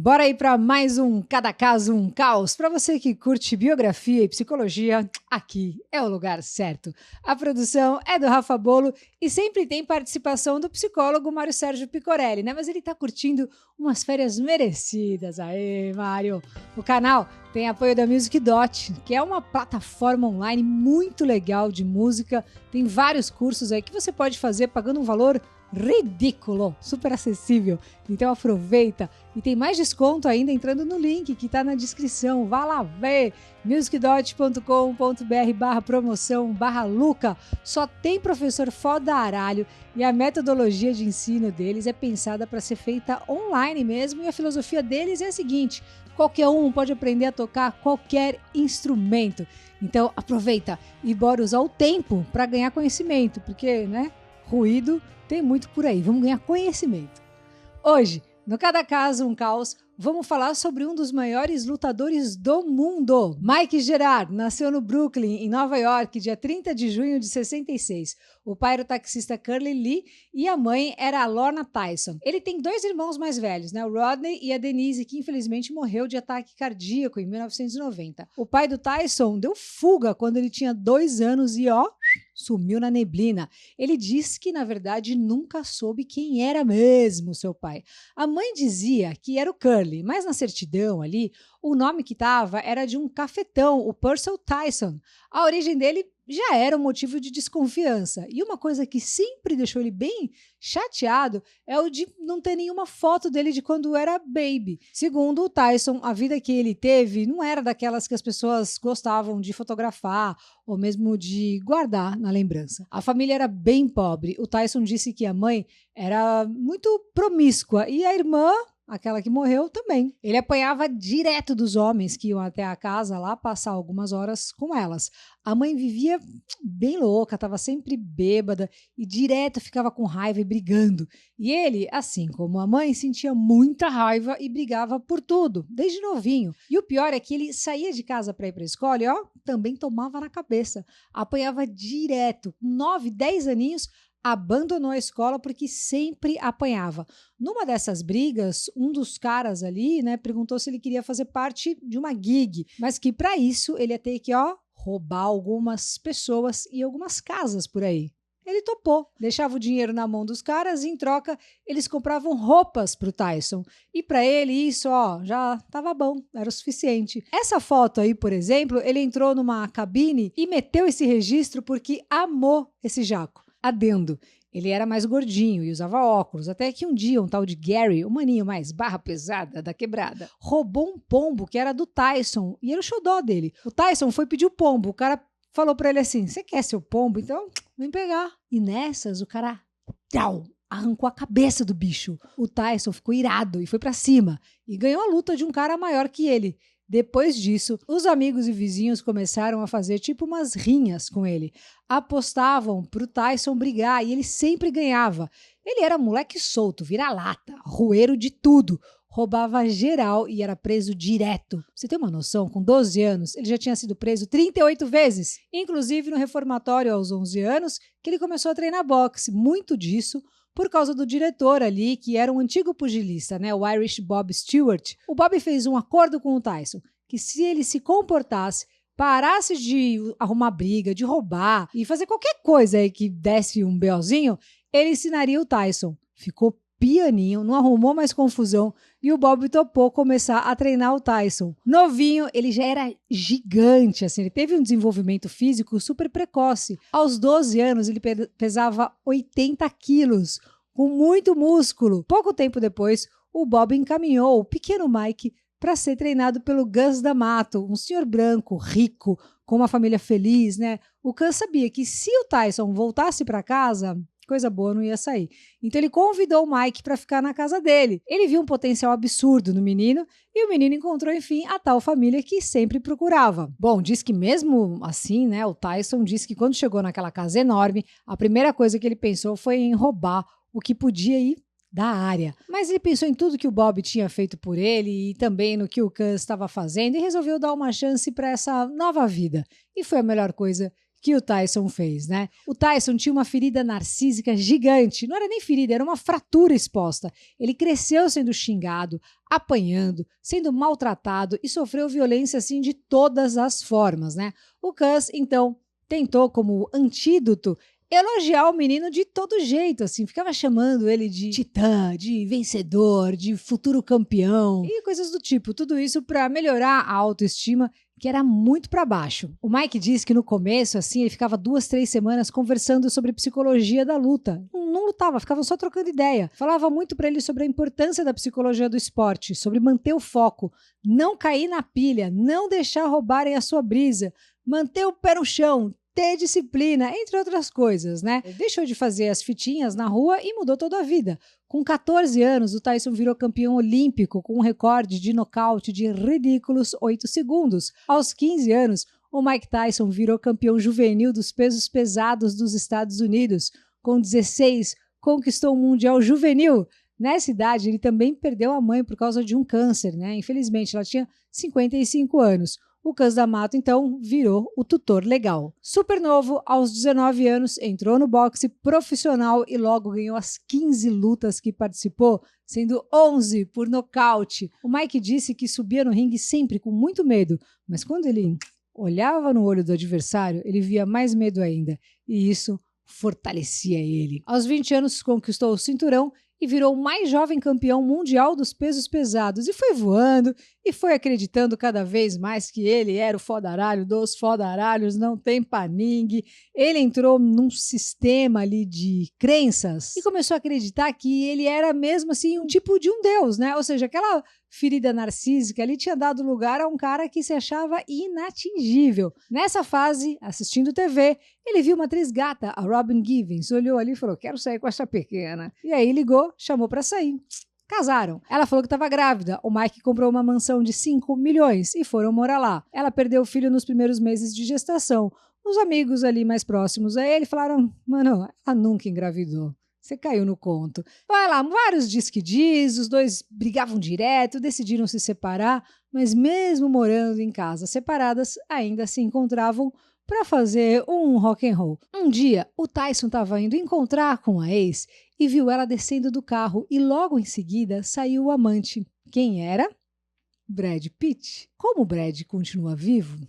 Bora aí para mais um Cada Caso, um Caos. Para você que curte biografia e psicologia, aqui é o lugar certo. A produção é do Rafa Bolo e sempre tem participação do psicólogo Mário Sérgio Picorelli, né? Mas ele tá curtindo umas férias merecidas. Aê, Mário! O canal tem apoio da Music Dot, que é uma plataforma online muito legal de música. Tem vários cursos aí que você pode fazer pagando um valor ridículo, super acessível. Então aproveita e tem mais desconto ainda entrando no link que está na descrição. Vá lá ver musicdot.com.br/promoção/Luca. Só tem professor foda aralho e a metodologia de ensino deles é pensada para ser feita online mesmo, e a filosofia deles é a seguinte: qualquer um pode aprender a tocar qualquer instrumento. Então aproveita e bora usar o tempo para ganhar conhecimento, porque, né, ruído tem muito por aí, vamos ganhar conhecimento. Hoje, no Cada Caso, um Caos, vamos falar sobre um dos maiores lutadores do mundo. Mike Gerard nasceu no Brooklyn, em Nova York, dia 30 de junho de 66. O pai era o taxista Curly Lee e a mãe era a Lorna Tyson. Ele tem dois irmãos mais velhos, né? O Rodney e a Denise, que infelizmente morreu de ataque cardíaco em 1990. O pai do Tyson deu fuga quando ele tinha 2 anos e, sumiu na neblina. Ele disse que, na verdade, nunca soube quem era mesmo seu pai. A mãe dizia que era o Curly, mas na certidão ali, o nome que estava era de um cafetão, o Purcell Tyson. A origem dele já era um motivo de desconfiança. E uma coisa que sempre deixou ele bem chateado é o de não ter nenhuma foto dele de quando era baby. Segundo o Tyson, a vida que ele teve não era daquelas que as pessoas gostavam de fotografar ou mesmo de guardar na lembrança. A família era bem pobre. O Tyson disse que a mãe era muito promíscua e a irmã, aquela que morreu, também. Ele apanhava direto dos homens que iam até a casa lá passar algumas horas com elas. A mãe vivia bem louca, estava sempre bêbada e direto ficava com raiva e brigando. E ele, assim como a mãe, sentia muita raiva e brigava por tudo, desde novinho. E o pior é que ele saía de casa para ir para a escola e também tomava na cabeça. Apanhava direto, com 9, 10 aninhos, abandonou a escola porque sempre apanhava. Numa dessas brigas, um dos caras ali, né, perguntou se ele queria fazer parte de uma gig, mas que para isso ele ia ter que, roubar algumas pessoas e algumas casas por aí. Ele topou, deixava o dinheiro na mão dos caras e, em troca, eles compravam roupas pro Tyson. E para ele isso, já tava bom, era o suficiente. Essa foto aí, por exemplo, ele entrou numa cabine e meteu esse registro porque amou esse jaco. Adendo, ele era mais gordinho e usava óculos, até que um dia um tal de Gary, o maninho mais barra pesada da quebrada, roubou um pombo que era do Tyson e era o xodó dele. O Tyson foi pedir o pombo, o cara falou pra ele assim: "Você quer seu pombo? Então vem pegar." E nessas o cara arrancou a cabeça do bicho. O Tyson ficou irado e foi pra cima e ganhou a luta de um cara maior que ele. Depois disso, os amigos e vizinhos começaram a fazer tipo umas rinhas com ele. Apostavam pro Tyson brigar e ele sempre ganhava. Ele era moleque solto, vira-lata, roeiro de tudo. Roubava geral e era preso direto. Pra você ter uma noção, com 12 anos, ele já tinha sido preso 38 vezes. Inclusive no reformatório aos 11 anos, que ele começou a treinar boxe. Muito disso por causa do diretor ali, que era um antigo pugilista, né, o Irish Bob Stewart. O Bob fez um acordo com o Tyson, que se ele se comportasse, parasse de arrumar briga, de roubar e fazer qualquer coisa aí que desse um BOzinho, ele ensinaria o Tyson. Ficou pianinho, não arrumou mais confusão e o Bob topou começar a treinar o Tyson. Novinho, ele já era gigante, assim, ele teve um desenvolvimento físico super precoce. Aos 12 anos, ele pesava 80 quilos, com muito músculo. Pouco tempo depois, o Bob encaminhou o pequeno Mike para ser treinado pelo Gus D'Amato, um senhor branco, rico, com uma família feliz, né? O Gus sabia que se o Tyson voltasse para casa, coisa boa não ia sair. Então ele convidou o Mike para ficar na casa dele. Ele viu um potencial absurdo no menino e o menino encontrou, enfim, a tal família que sempre procurava. Bom, diz que mesmo assim, né, o Tyson disse que quando chegou naquela casa enorme, a primeira coisa que ele pensou foi em roubar o que podia ir da área. Mas ele pensou em tudo que o Bob tinha feito por ele e também no que o Gus estava fazendo e resolveu dar uma chance para essa nova vida. E foi a melhor coisa que o Tyson fez, né? O Tyson tinha uma ferida narcísica gigante. Não era nem ferida, era uma fratura exposta. Ele cresceu sendo xingado, apanhando, sendo maltratado e sofreu violência, assim, de todas as formas, né? O Cus, então, tentou como antídoto elogiar o menino de todo jeito, assim, ficava chamando ele de titã, de vencedor, de futuro campeão e coisas do tipo. Tudo isso para melhorar a autoestima, que era muito para baixo. O Mike disse que no começo, assim, ele ficava 2, 3 semanas conversando sobre psicologia da luta. Não lutava, ficava só trocando ideia. Falava muito para ele sobre a importância da psicologia do esporte, sobre manter o foco, não cair na pilha, não deixar roubarem a sua brisa, manter o pé no chão, ter disciplina, entre outras coisas, né? Ele deixou de fazer as fitinhas na rua e mudou toda a vida. Com 14 anos, o Tyson virou campeão olímpico com um recorde de nocaute de ridículos 8 segundos. Aos 15 anos, o Mike Tyson virou campeão juvenil dos pesos pesados dos Estados Unidos. Com 16, conquistou o Mundial Juvenil. Nessa idade, ele também perdeu a mãe por causa de um câncer, né? Infelizmente, ela tinha 55 anos. O Cus D'Amato, então, virou o tutor legal. Super novo, aos 19 anos, entrou no boxe profissional e logo ganhou as 15 lutas que participou, sendo 11 por nocaute. O Mike disse que subia no ringue sempre com muito medo, mas quando ele olhava no olho do adversário, ele via mais medo ainda, e isso fortalecia ele. Aos 20 anos, conquistou o cinturão e virou o mais jovem campeão mundial dos pesos pesados. E foi voando e foi acreditando cada vez mais que ele era o fodaralho dos fodaralhos, não tem paningue. Ele entrou num sistema ali de crenças e começou a acreditar que ele era mesmo assim um tipo de um deus, né? Ou seja, aquela ferida narcísica ali tinha dado lugar a um cara que se achava inatingível. Nessa fase, assistindo TV, ele viu uma atriz gata, a Robin Givens, olhou ali e falou, quero sair com essa pequena. E aí ligou, chamou pra sair. Casaram. Ela falou que estava grávida. O Mike comprou uma mansão de 5 milhões e foram morar lá. Ela perdeu o filho nos primeiros meses de gestação. Os amigos ali mais próximos a ele falaram, mano, ela nunca engravidou. Você caiu no conto. Vai lá, vários diz que diz, os dois brigavam direto, decidiram se separar, mas mesmo morando em casas separadas, ainda se encontravam para fazer um rock and roll. Um dia, o Tyson estava indo encontrar com a ex e viu ela descendo do carro e logo em seguida saiu o amante. Quem era? Brad Pitt. Como o Brad continua vivo?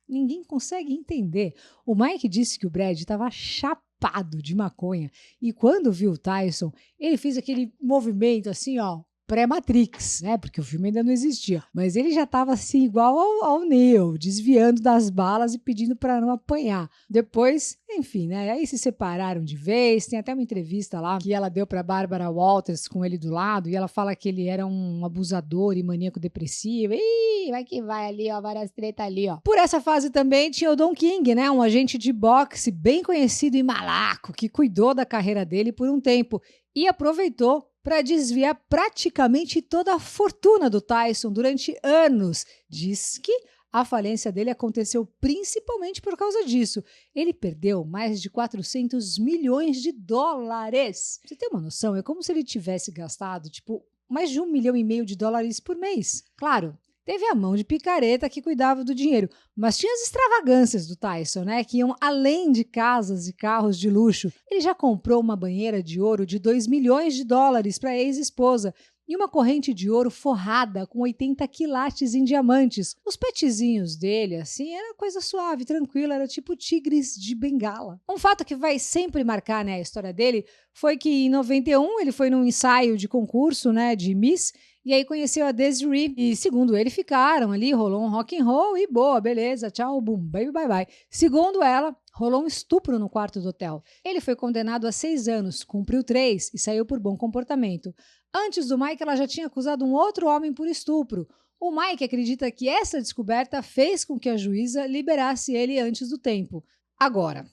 Ninguém consegue entender. O Mike disse que o Brad estava chapado de maconha e quando viu o Tyson, ele fez aquele movimento assim, ó, pré-Matrix, né? Porque o filme ainda não existia. Mas ele já estava assim, igual ao Neo, desviando das balas e pedindo para não apanhar. Depois, enfim, né? Aí se separaram de vez. Tem até uma entrevista lá que ela deu para Barbara Walters com ele do lado e ela fala que ele era um abusador e maníaco depressivo. Ih, vai que vai ali, ó, várias tretas ali, ó. Por essa fase também tinha o Don King, né? Um agente de boxe bem conhecido e malaco que cuidou da carreira dele por um tempo e aproveitou para desviar praticamente toda a fortuna do Tyson durante anos. Diz que a falência dele aconteceu principalmente por causa disso. Ele perdeu mais de 400 milhões de dólares. Você tem uma noção? É como se ele tivesse gastado, tipo, mais de 1,5 milhão de dólares por mês. Claro, teve a mão de picareta que cuidava do dinheiro, mas tinha as extravagâncias do Tyson, né, que iam além de casas e carros de luxo. Ele já comprou uma banheira de ouro de 2 milhões de dólares para a ex-esposa e uma corrente de ouro forrada com 80 quilates em diamantes. Os petzinhos dele, assim, era coisa suave, tranquila, era tipo tigres de Bengala. Um fato que vai sempre marcar, né, a história dele foi que em 91 ele foi num ensaio de concurso, né, de Miss, e aí conheceu a Desiree e, segundo ele, ficaram ali, rolou um rock and roll e boa, beleza, tchau, bum, baby, bye, bye. Segundo ela, rolou um estupro no quarto do hotel. Ele foi condenado a 6 anos, cumpriu 3 e saiu por bom comportamento. Antes do Mike, ela já tinha acusado um outro homem por estupro. O Mike acredita que essa descoberta fez com que a juíza liberasse ele antes do tempo. Agora,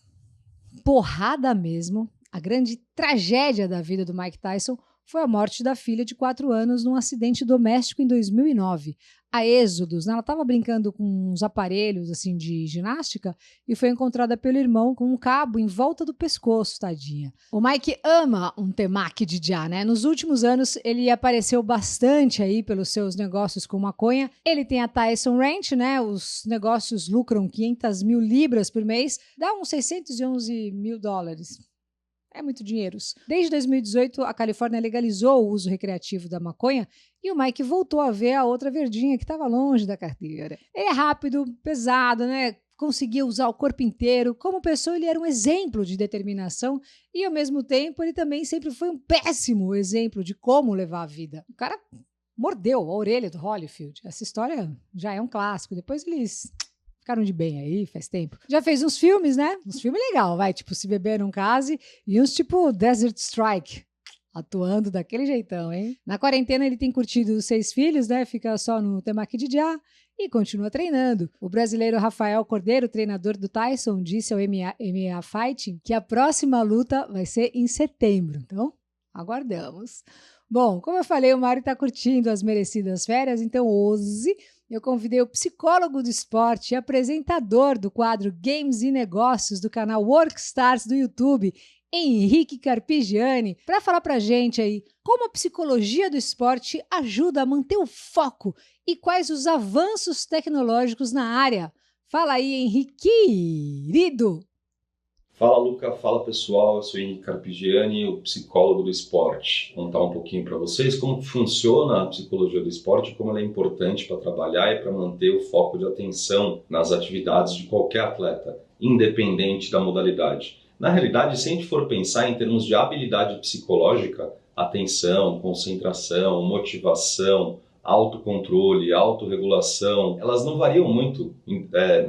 porrada mesmo, a grande tragédia da vida do Mike Tyson foi a morte da filha de 4 anos num acidente doméstico em 2009. A Êxodos, ela estava brincando com uns aparelhos assim de ginástica e foi encontrada pelo irmão com um cabo em volta do pescoço, tadinha. O Mike ama um temaki de já, né? Nos últimos anos ele apareceu bastante aí pelos seus negócios com maconha. Ele tem a Tyson Ranch, né? Os negócios lucram 500 mil libras por mês, dá uns 611 mil dólares. É muito dinheiro. Desde 2018, a Califórnia legalizou o uso recreativo da maconha e o Mike voltou a ver a outra verdinha que estava longe da carteira. Ele é rápido, pesado, né? Conseguia usar o corpo inteiro. Como pessoa, ele era um exemplo de determinação e, ao mesmo tempo, ele também sempre foi um péssimo exemplo de como levar a vida. O cara mordeu a orelha do Holyfield. Essa história já é um clássico. Depois eles ficaram de bem aí, faz tempo. Já fez uns filmes, né? Uns filmes legal, vai, tipo Se Beber Não Case e uns tipo Desert Strike, atuando daquele jeitão, hein? Na quarentena ele tem curtido os 6 filhos, né? Fica só no temaki de já e continua treinando. O brasileiro Rafael Cordeiro, treinador do Tyson, disse ao MMA Fighting que a próxima luta vai ser em setembro. Então, aguardamos. Bom, como eu falei, o Mário tá curtindo as merecidas férias, então hoje eu convidei o psicólogo do esporte e apresentador do quadro Games e Negócios do canal Workstars do YouTube, Henrique Carpigiani, para falar pra gente aí como a psicologia do esporte ajuda a manter o foco e quais os avanços tecnológicos na área. Fala aí, Henrique, querido! Fala, Luca. Fala, pessoal. Eu sou Henrique Carpigiani, o psicólogo do esporte. Vou contar um pouquinho para vocês como funciona a psicologia do esporte, como ela é importante para trabalhar e para manter o foco de atenção nas atividades de qualquer atleta, independente da modalidade. Na realidade, se a gente for pensar em termos de habilidade psicológica, atenção, concentração, motivação, autocontrole, autorregulação, elas não variam muito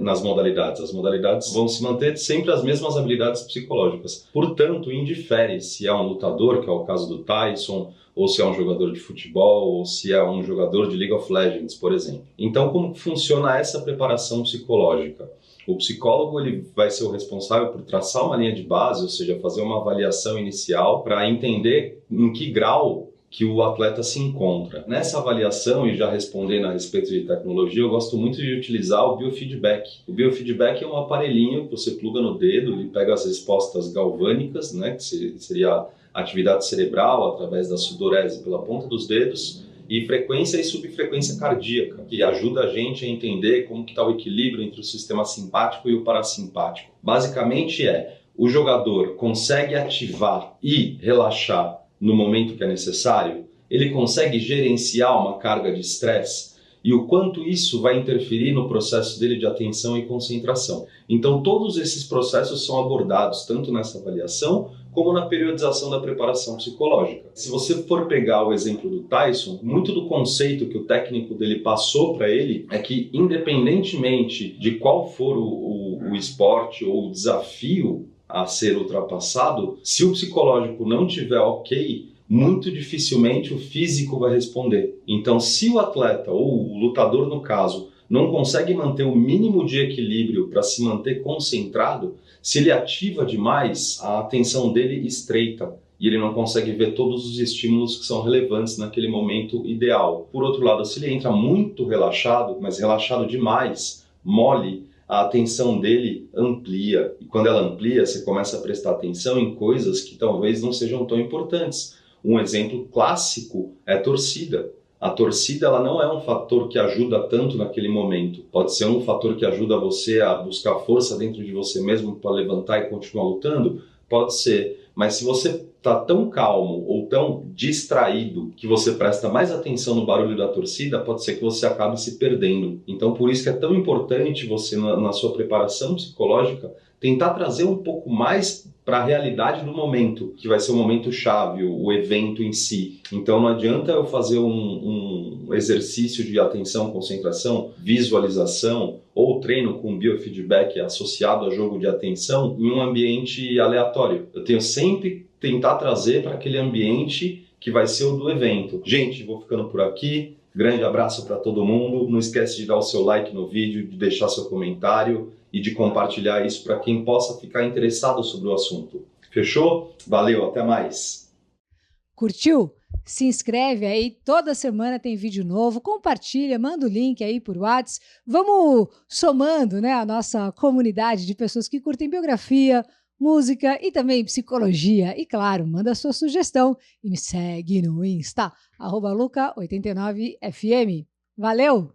nas modalidades. As modalidades vão se manter sempre as mesmas habilidades psicológicas. Portanto, indifere se é um lutador, que é o caso do Tyson, ou se é um jogador de futebol, ou se é um jogador de League of Legends, por exemplo. Então, como funciona essa preparação psicológica? O psicólogo ele vai ser o responsável por traçar uma linha de base, ou seja, fazer uma avaliação inicial para entender em que grau que o atleta se encontra. Nessa avaliação, e já respondendo a respeito de tecnologia, eu gosto muito de utilizar o biofeedback. O biofeedback é um aparelhinho que você pluga no dedo, ele pega as respostas galvânicas, né, que seria a atividade cerebral através da sudorese pela ponta dos dedos, e frequência e subfrequência cardíaca, que ajuda a gente a entender como que está o equilíbrio entre o sistema simpático e o parasimpático. Basicamente o jogador consegue ativar e relaxar no momento que é necessário, ele consegue gerenciar uma carga de estresse e o quanto isso vai interferir no processo dele de atenção e concentração. Então, todos esses processos são abordados tanto nessa avaliação como na periodização da preparação psicológica. Se você for pegar o exemplo do Tyson, muito do conceito que o técnico dele passou para ele é que, independentemente de qual for o esporte ou o desafio a ser ultrapassado, se o psicológico não tiver ok, muito dificilmente o físico vai responder. Então, se o atleta ou o lutador, no caso, não consegue manter o mínimo de equilíbrio para se manter concentrado, se ele ativa demais, a atenção dele estreita e ele não consegue ver todos os estímulos que são relevantes naquele momento ideal. Por outro lado, se ele entra muito relaxado, mas relaxado demais, mole, a atenção dele amplia. E quando ela amplia, você começa a prestar atenção em coisas que talvez não sejam tão importantes. Um exemplo clássico é a torcida. A torcida ela não é um fator que ajuda tanto naquele momento. Pode ser um fator que ajuda você a buscar força dentro de você mesmo para levantar e continuar lutando? Pode ser. Mas se você está tão calmo ou tão distraído que você presta mais atenção no barulho da torcida, pode ser que você acabe se perdendo. Então, por isso que é tão importante você, na sua preparação psicológica, tentar trazer um pouco mais para a realidade do momento, que vai ser o momento chave, o evento em si. Então, não adianta eu fazer um exercício de atenção, concentração, visualização ou treino com biofeedback associado a jogo de atenção em um ambiente aleatório. Eu tenho sempre tentar trazer para aquele ambiente que vai ser o do evento. Gente, vou ficando por aqui. Grande abraço para todo mundo. Não esquece de dar o seu like no vídeo, de deixar seu comentário e de compartilhar isso para quem possa ficar interessado sobre o assunto. Fechou? Valeu, até mais! Curtiu? Se inscreve aí, toda semana tem vídeo novo, compartilha, manda o link aí por WhatsApp. Vamos somando, né, a nossa comunidade de pessoas que curtem biografia, música e também psicologia. E claro, manda a sua sugestão e me segue no Insta, @luca89fm. Valeu!